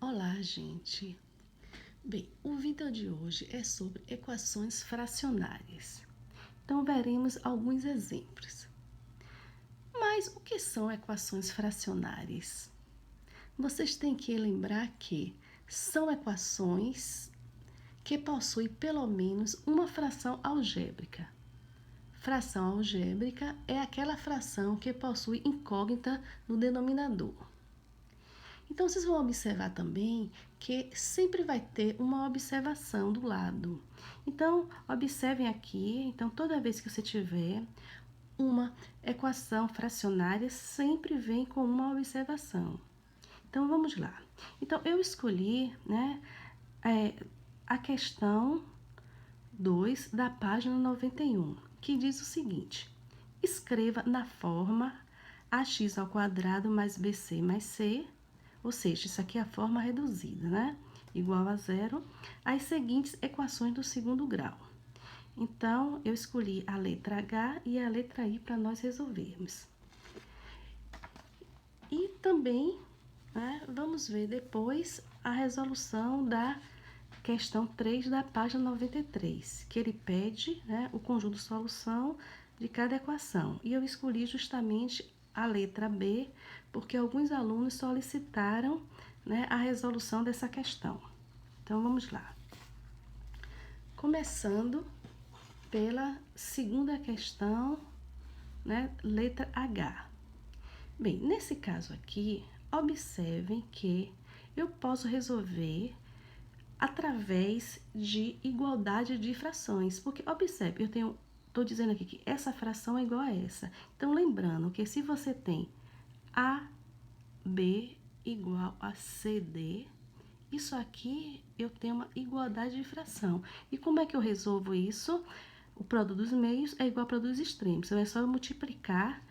Olá, gente! Bem, o vídeo de hoje é sobre equações fracionárias. Então, veremos alguns exemplos. Mas o que são equações fracionárias? Vocês têm que lembrar que são equações que possuem pelo menos uma fração algébrica. Fração algébrica é aquela fração que possui incógnita no denominador. Então, vocês vão observar também que sempre vai ter uma observação do lado. Então, observem aqui, então toda vez que você tiver uma equação fracionária, sempre vem com uma observação. Então, vamos lá. Então, eu escolhi, a questão 2 da página 91, que diz o seguinte: escreva na forma ax² mais bc mais c, ou seja, isso aqui é a forma reduzida, né? Igual a zero, as seguintes equações do segundo grau. Então, eu escolhi a letra H e a letra I para nós resolvermos. E também, vamos ver depois a resolução da questão 3 da página 93, que ele pede, o conjunto de solução de cada equação. E eu escolhi justamente a letra B, porque alguns alunos solicitaram, a resolução dessa questão. Então, vamos lá. Começando pela segunda questão, letra H. Bem, nesse caso aqui, observem que eu posso resolver através de igualdade de frações, porque observe, estou dizendo aqui que essa fração é igual a essa. Então, lembrando que se você tem AB igual a CD, isso aqui eu tenho uma igualdade de fração. E como é que eu resolvo isso? O produto dos meios é igual ao produto dos extremos. Então, é só eu multiplicar,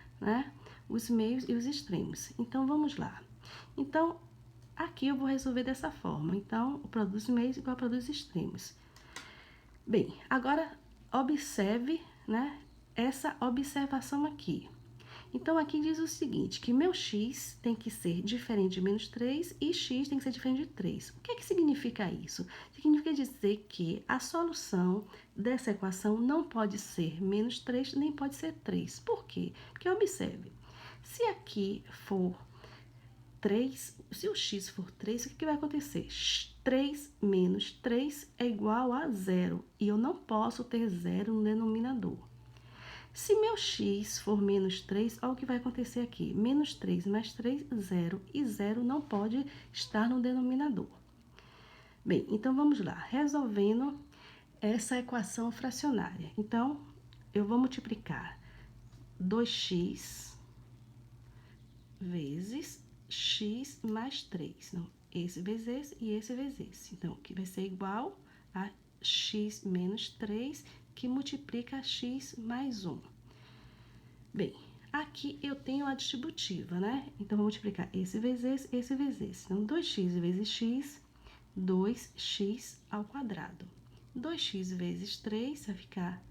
os meios e os extremos. Então, vamos lá. Então, aqui eu vou resolver dessa forma. Então, o produto dos meios é igual ao produto dos extremos. Bem, agora observe, essa observação aqui. Então, aqui diz o seguinte, que meu x tem que ser diferente de menos 3 e x tem que ser diferente de 3. O que é que significa isso? Significa dizer que a solução dessa equação não pode ser menos 3, nem pode ser 3. Por quê? Porque observe, se aqui for 3, se o x for 3, o que vai acontecer? 3 menos 3 é igual a 0, e eu não posso ter 0 no denominador. Se meu x for menos 3, olha o que vai acontecer aqui. Menos 3 mais 3, 0, e 0 não pode estar no denominador. Bem, então vamos lá, resolvendo essa equação fracionária. Então, eu vou multiplicar 2x vezes x mais 3. Então, esse vezes esse e esse vezes esse. Então, que vai ser igual a x menos 3, que multiplica x mais 1. Bem, aqui eu tenho a distributiva, Então, vou multiplicar esse vezes esse vezes esse. Então, 2x vezes x, 2x ao quadrado. 2x vezes 3 vai ficar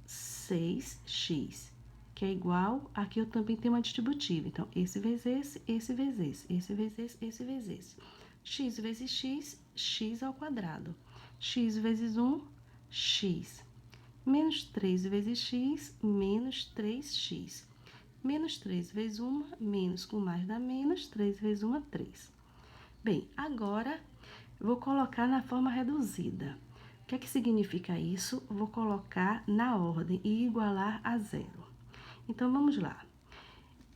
6x, que é igual, aqui eu também tenho uma distributiva. Então, esse vezes esse, esse vezes esse, esse vezes esse, esse vezes esse. X vezes x, x ao quadrado. X vezes 1, x. Menos 3 vezes x, menos 3x. Menos 3 vezes 1, menos com mais dá menos, 3 vezes 1 é 3. Bem, agora vou colocar na forma reduzida. O que é que significa isso? Vou colocar na ordem e igualar a zero. Então, vamos lá.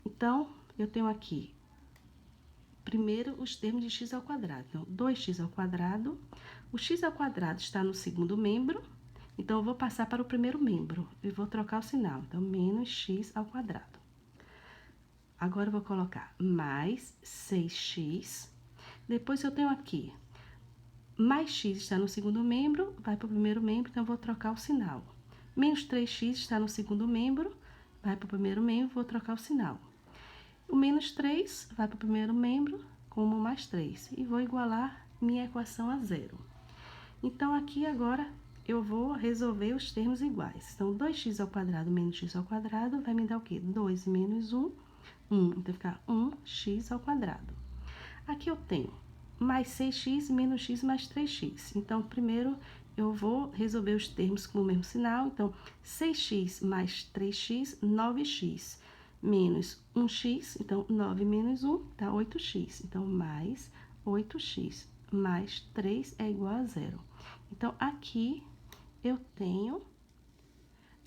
Então, eu tenho aqui, primeiro, os termos de x ao quadrado. Então, 2x ao quadrado. O x ao quadrado está no segundo membro. Então, eu vou passar para o primeiro membro e vou trocar o sinal. Então, menos x ao quadrado. Agora, eu vou colocar mais 6x. Depois, eu tenho aqui, mais x está no segundo membro, vai para o primeiro membro, então, eu vou trocar o sinal. Menos 3x está no segundo membro, vai para o primeiro membro, vou trocar o sinal. O menos 3 vai para o primeiro membro, como mais 3. E vou igualar minha equação a zero. Então, aqui agora, eu vou resolver os termos iguais. Então, 2x ao quadrado menos x ao quadrado vai me dar o quê? 2 menos 1, 1. Então, vai ficar 1x ao quadrado. Aqui eu tenho mais 6x menos x mais 3x. Então, primeiro eu vou resolver os termos com o mesmo sinal. Então, 6x mais 3x, 9x, menos 1x, então 9 menos 1 dá 8x. Então, mais 8x mais 3 é igual a zero. Então, aqui eu tenho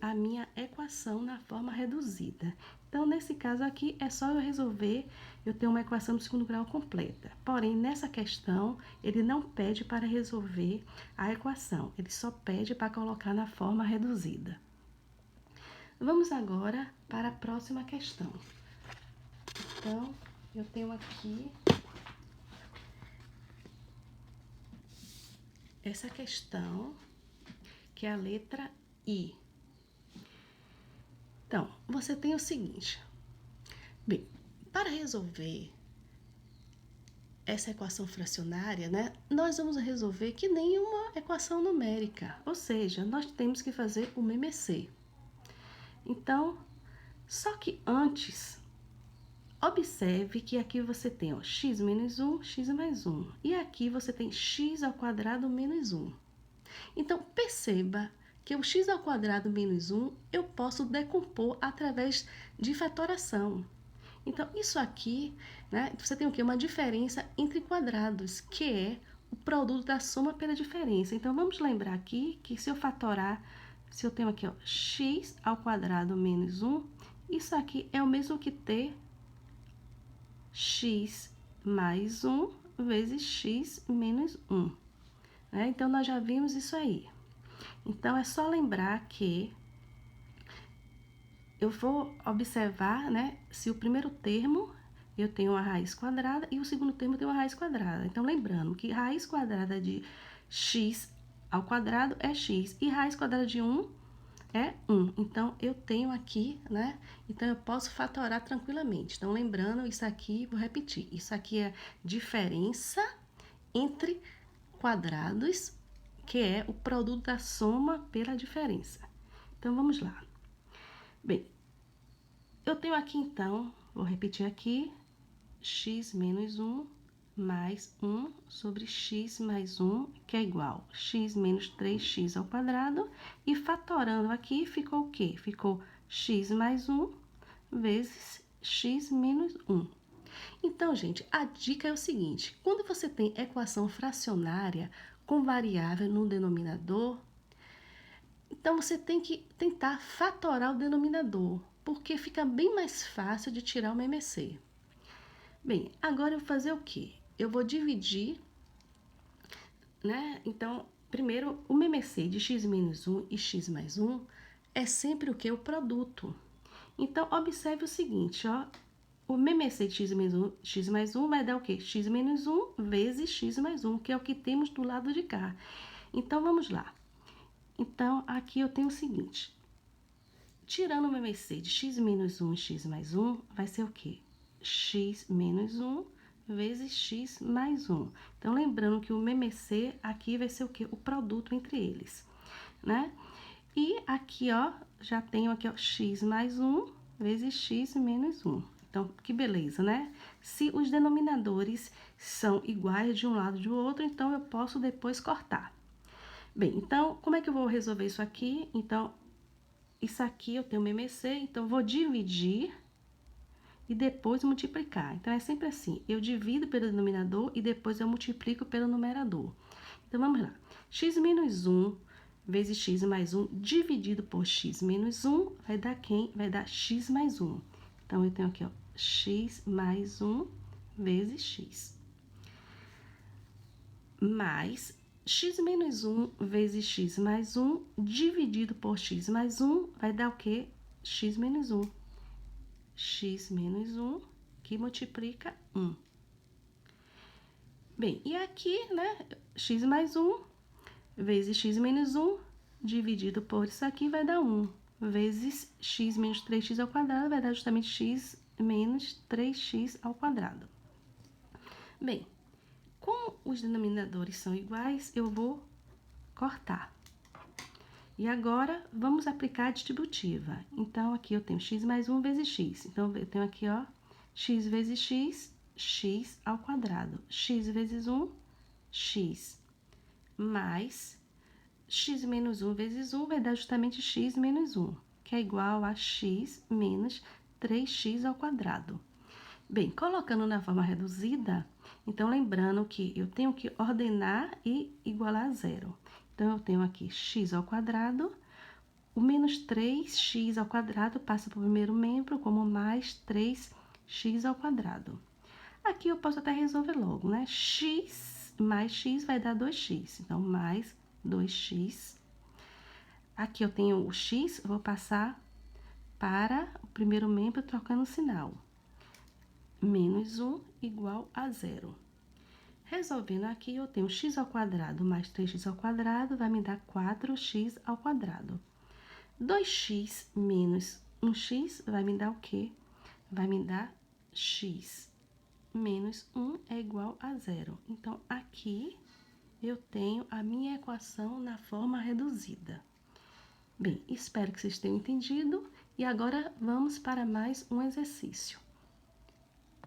a minha equação na forma reduzida. Então, nesse caso aqui, é só eu resolver, eu tenho uma equação do segundo grau completa. Porém, nessa questão, ele não pede para resolver a equação, ele só pede para colocar na forma reduzida. Vamos agora para a próxima questão. Então, eu tenho aqui essa questão, que é a letra I. Então, você tem o seguinte. Bem, para resolver essa equação fracionária, né, nós vamos resolver que nem uma equação numérica, ou seja, nós temos que fazer o MMC. Então, só que antes, observe que aqui você tem ó, x menos 1, x mais 1, e aqui você tem x ao quadrado menos 1. Então, perceba que o x ao quadrado menos 1 eu posso decompor através de fatoração. Então, isso aqui, né, você tem o quê? Uma diferença entre quadrados, que é o produto da soma pela diferença. Então, vamos lembrar aqui que se eu fatorar, se eu tenho aqui, ó, x ao quadrado menos 1, isso aqui é o mesmo que ter x mais 1 vezes x menos 1. Né? Então, nós já vimos isso aí. Então, é só lembrar que eu vou observar, né, se o primeiro termo eu tenho a raiz quadrada e o segundo termo eu tenho a raiz quadrada. Então, lembrando que raiz quadrada de x ao quadrado é x e raiz quadrada de 1 é 1. Então, eu tenho aqui, né, então eu posso fatorar tranquilamente. Então, lembrando, isso aqui, vou repetir, isso aqui é diferença entre quadrados, que é o produto da soma pela diferença. Então, vamos lá. Bem, eu tenho aqui, então, vou repetir aqui, x menos 1 mais 1 sobre x mais 1, que é igual a x menos 3x ao quadrado, e fatorando aqui, ficou o quê? Ficou x mais 1 vezes x menos 1. Então, gente, a dica é o seguinte, quando você tem equação fracionária com variável no denominador, então você tem que tentar fatorar o denominador, porque fica bem mais fácil de tirar o MMC. Bem, agora eu vou fazer o quê? Eu vou dividir, né? Então, primeiro, o MMC de x menos 1 e x mais 1 é sempre o quê? O produto. Então, observe o seguinte, ó. O MMC de x mais 1 vai dar o quê? X menos 1 vezes x mais 1, que é o que temos do lado de cá. Então, vamos lá. Então, aqui eu tenho o seguinte. Tirando o MMC de x menos 1 e x mais 1, vai ser o quê? X menos 1 vezes x mais 1. Então, lembrando que o MMC aqui vai ser o quê? O produto entre eles, né? E aqui, ó, já tenho aqui, ó, x mais 1 vezes x menos 1. Então, que beleza, né? Se os denominadores são iguais de um lado e do outro, então eu posso depois cortar. Bem, então, como é que eu vou resolver isso aqui? Então, isso aqui eu tenho MMC, então vou dividir e depois multiplicar. Então, é sempre assim, eu divido pelo denominador e depois eu multiplico pelo numerador. Então, vamos lá. X menos 1 vezes x mais 1 dividido por x menos 1 vai dar quem? Vai dar x mais 1. Então, eu tenho aqui, ó, x mais 1 vezes x. Mais x menos 1 vezes x mais 1 dividido por x mais 1 vai dar o quê? X menos 1. X menos 1, que multiplica 1. Bem, e aqui, né, x mais 1 vezes x menos 1 dividido por isso aqui vai dar 1, vezes x menos 3x ao quadrado vai dar justamente x menos 3x ao quadrado. Bem, como os denominadores são iguais, eu vou cortar. E agora, vamos aplicar a distributiva. Então, aqui eu tenho x mais 1 vezes x. Então, eu tenho aqui, ó, x vezes x, x ao quadrado. X vezes 1, x, mais x menos 1 vezes 1 vai dar justamente x menos 1, que é igual a x menos 3x ao quadrado. Bem, colocando na forma reduzida, então lembrando que eu tenho que ordenar e igualar a zero. Então, eu tenho aqui x ao quadrado, o menos 3x ao quadrado passa para o primeiro membro como mais 3x ao quadrado. Aqui eu posso até resolver logo, né? X mais x vai dar 2x, então mais 2x. Aqui eu tenho o x, eu vou passar para o primeiro membro trocando o sinal. Menos 1 igual a zero. Resolvendo aqui, eu tenho x ao quadrado mais 3x ao quadrado vai me dar 4x ao quadrado. 2x menos 1x vai me dar o quê? Vai me dar x menos 1 é igual a zero. Então, aqui eu tenho a minha equação na forma reduzida. Bem, espero que vocês tenham entendido. E agora, vamos para mais um exercício.